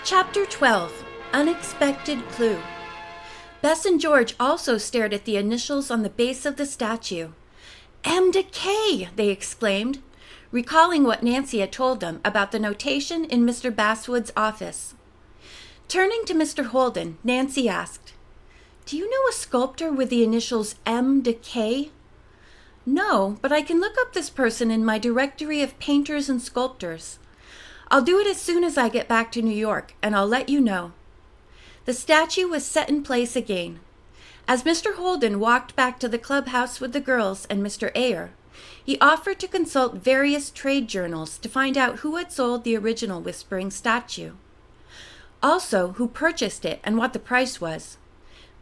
Chapter 12. Unexpected Clue. Bess and George also stared at the initials on the base of the statue. M to K, they exclaimed, recalling what Nancy had told them about the notation in Mr. Basswood's office. Turning to Mr. Holden, Nancy asked, "Do you know a sculptor with the initials M to K?" "No, but I can look up this person in my directory of painters and sculptors. I'll do it as soon as I get back to New York, and I'll let you know." The statue was set in place again. As Mr. Holden walked back to the clubhouse with the girls and Mr. Ayer, he offered to consult various trade journals to find out who had sold the original whispering statue. Also, who purchased it and what the price was.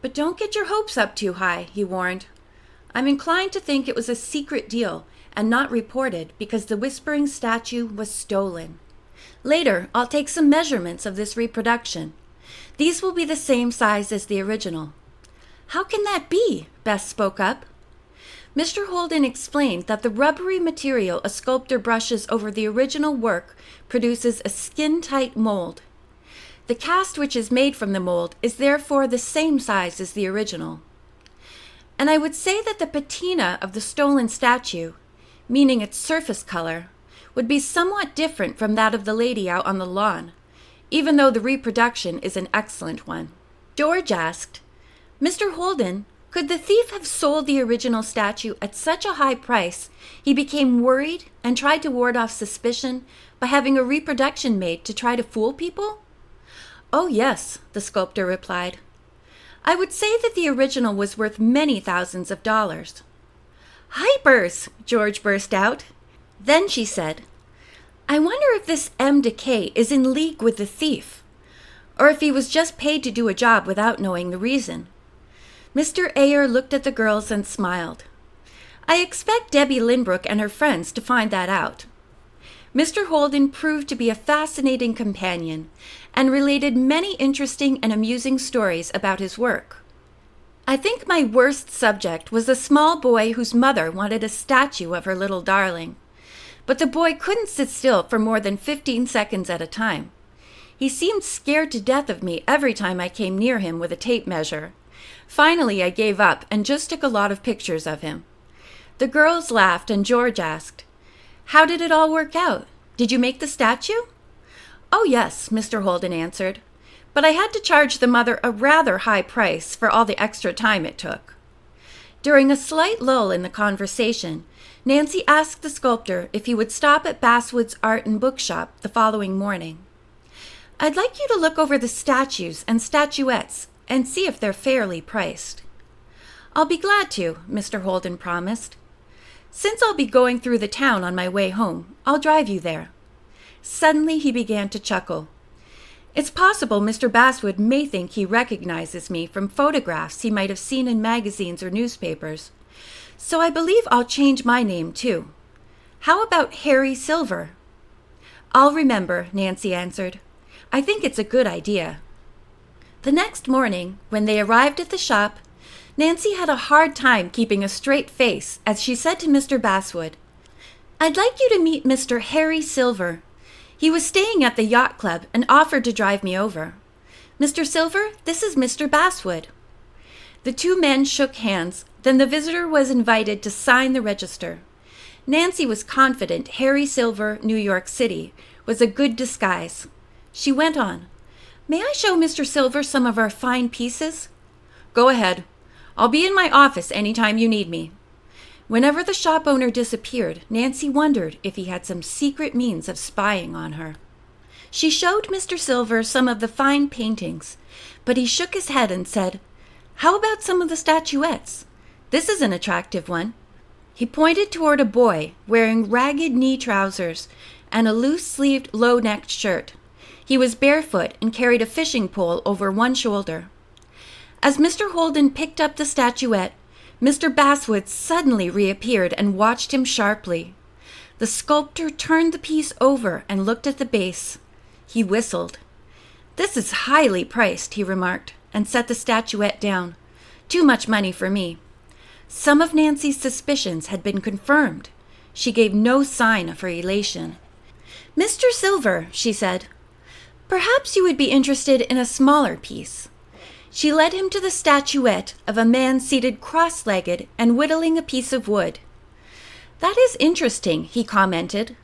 "But don't get your hopes up too high," he warned. "I'm inclined to think it was a secret deal and not reported because the whispering statue was stolen. Later, I'll take some measurements of this reproduction. These will be the same size as the original." "How can that be?" Bess spoke up. Mr. Holden explained that the rubbery material a sculptor brushes over the original work produces a skin-tight mold. The cast which is made from the mold is therefore the same size as the original. "And I would say that the patina of the stolen statue, meaning its surface color, would be somewhat different from that of the lady out on the lawn, even though the reproduction is an excellent one." George asked, "Mr. Holden, could the thief have sold the original statue at such a high price he became worried and tried to ward off suspicion by having a reproduction made to try to fool people?" "Oh, yes," the sculptor replied. "I would say that the original was worth many thousands of dollars." "Hypers!" George burst out. Then she said, "I wonder if this M to K is in league with the thief, or if he was just paid to do a job without knowing the reason." Mr. Ayer looked at the girls and smiled. "I expect Debbie Lynbrook and her friends to find that out." Mr. Holden proved to be a fascinating companion and related many interesting and amusing stories about his work. "I think my worst subject was a small boy whose mother wanted a statue of her little darling. But the boy couldn't sit still for more than 15 seconds at a time. He seemed scared to death of me every time I came near him with a tape measure. Finally, I gave up and just took a lot of pictures of him." The girls laughed and George asked, "How did it all work out? Did you make the statue?" "Oh, yes," Mr. Holden answered. "But I had to charge the mother a rather high price for all the extra time it took." During a slight lull in the conversation, Nancy asked the sculptor if he would stop at Basswood's art and bookshop the following morning. "I'd like you to look over the statues and statuettes and see if they're fairly priced." "I'll be glad to," Mr. Holden promised. "Since I'll be going through the town on my way home, I'll drive you there." Suddenly he began to chuckle. "It's possible Mr. Basswood may think he recognizes me from photographs he might have seen in magazines or newspapers. So I believe I'll change my name, too. How about Harry Silver?" "I'll remember," Nancy answered. "I think it's a good idea." The next morning, when they arrived at the shop, Nancy had a hard time keeping a straight face as she said to Mr. Basswood, "I'd like you to meet Mr. Harry Silver. He was staying at the yacht club and offered to drive me over. Mr. Silver, this is Mr. Basswood." The two men shook hands. Then the visitor was invited to sign the register. Nancy was confident Harry Silver, New York City, was a good disguise. She went on, "May I show Mr. Silver some of our fine pieces?" "Go ahead. I'll be in my office any time you need me." Whenever the shop owner disappeared, Nancy wondered if he had some secret means of spying on her. She showed Mr. Silver some of the fine paintings, but he shook his head and said, "How about some of the statuettes? This is an attractive one." He pointed toward a boy wearing ragged knee trousers and a loose-sleeved, low-necked shirt. He was barefoot and carried a fishing pole over one shoulder. As Mr. Holden picked up the statuette, Mr. Basswood suddenly reappeared and watched him sharply. The sculptor turned the piece over and looked at the base. He whistled. "This is highly priced," he remarked, and set the statuette down. "Too much money for me." Some of Nancy's suspicions had been confirmed. She gave no sign of her elation. "Mr. Silver," she said, Perhaps you would be interested in a smaller piece. She led him to the statuette of a man seated cross-legged and whittling a piece of wood. That is interesting, he commented.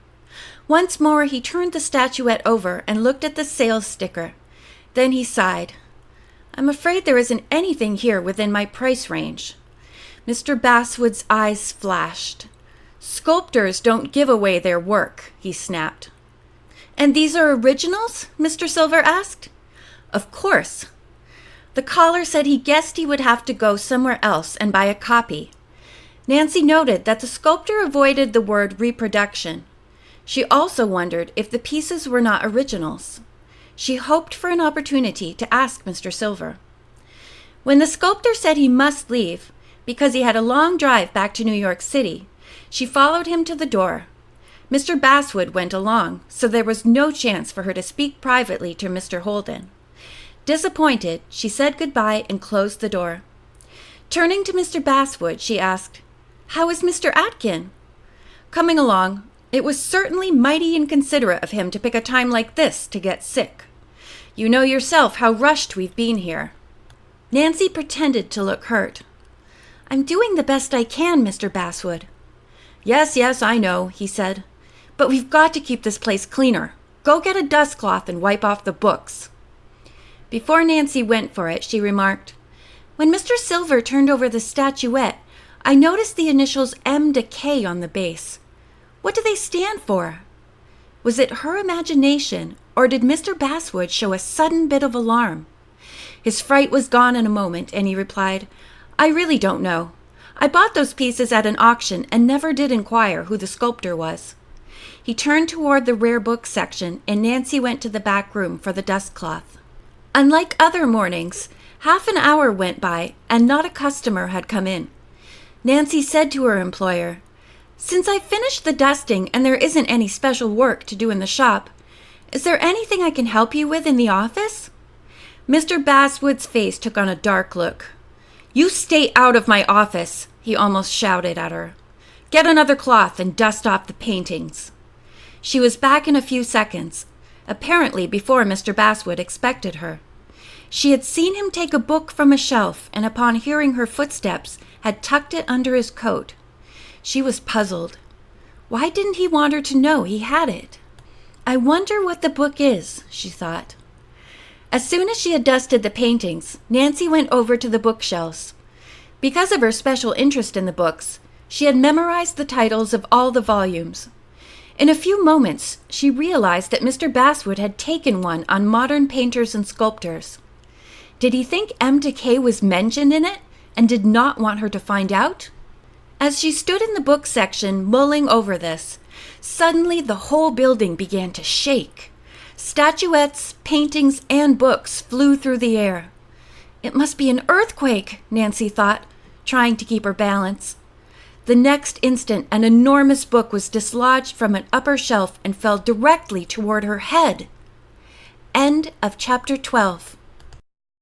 Once more he turned the statuette over and looked at the sales sticker. Then he sighed. I'm afraid there isn't anything here within my price range. Mr. Basswood's eyes flashed. Sculptors don't give away their work, he snapped. And these are originals? Mr. Silver asked. Of course. The caller said he guessed he would have to go somewhere else and buy a copy. Nancy noted that the sculptor avoided the word reproduction. She also wondered if the pieces were not originals. She hoped for an opportunity to ask Mr. Silver. When the sculptor said he must leave, because he had a long drive back to New York City, she followed him to the door. Mr. Basswood went along, so there was no chance for her to speak privately to Mr. Holden. Disappointed, she said goodbye and closed the door. Turning to Mr. Basswood, she asked, How is Mr. Atkin? Coming along. It was certainly mighty inconsiderate of him to pick a time like this to get sick. You know yourself how rushed we've been here. Nancy pretended to look hurt. I'm doing the best I can, Mr. Basswood. Yes, I know, he said. But we've got to keep this place cleaner. Go get a dustcloth and wipe off the books. Before Nancy went for it, she remarked, When Mr. Silver turned over the statuette, I noticed the initials M to K on the base. What do they stand for? Was it her imagination, or did Mr. Basswood show a sudden bit of alarm? His fright was gone in a moment, and he replied, I really don't know. I bought those pieces at an auction and never did inquire who the sculptor was. He turned toward the rare book section, and Nancy went to the back room for the dustcloth. Unlike other mornings, half an hour went by, and not a customer had come in. Nancy said to her employer, Since I've finished the dusting and there isn't any special work to do in the shop, is there anything I can help you with in the office? Mr. Basswood's face took on a dark look. You stay out of my office, he almost shouted at her. Get another cloth and dust off the paintings. She was back in a few seconds, apparently before Mr. Basswood expected her. She had seen him take a book from a shelf and upon hearing her footsteps had tucked it under his coat. She was puzzled. Why didn't he want her to know he had it? I wonder what the book is, she thought. As soon as she had dusted the paintings, Nancy went over to the bookshelves. Because of her special interest in the books, she had memorized the titles of all the volumes. In a few moments, she realized that Mr. Basswood had taken one on modern painters and sculptors. Did he think M to K was mentioned in it and did not want her to find out? As she stood in the book section mulling over this, suddenly the whole building began to shake. Statuettes, paintings, and books flew through the air. It must be an earthquake, Nancy thought, trying to keep her balance. The next instant, an enormous book was dislodged from an upper shelf and fell directly toward her head. End of chapter 12.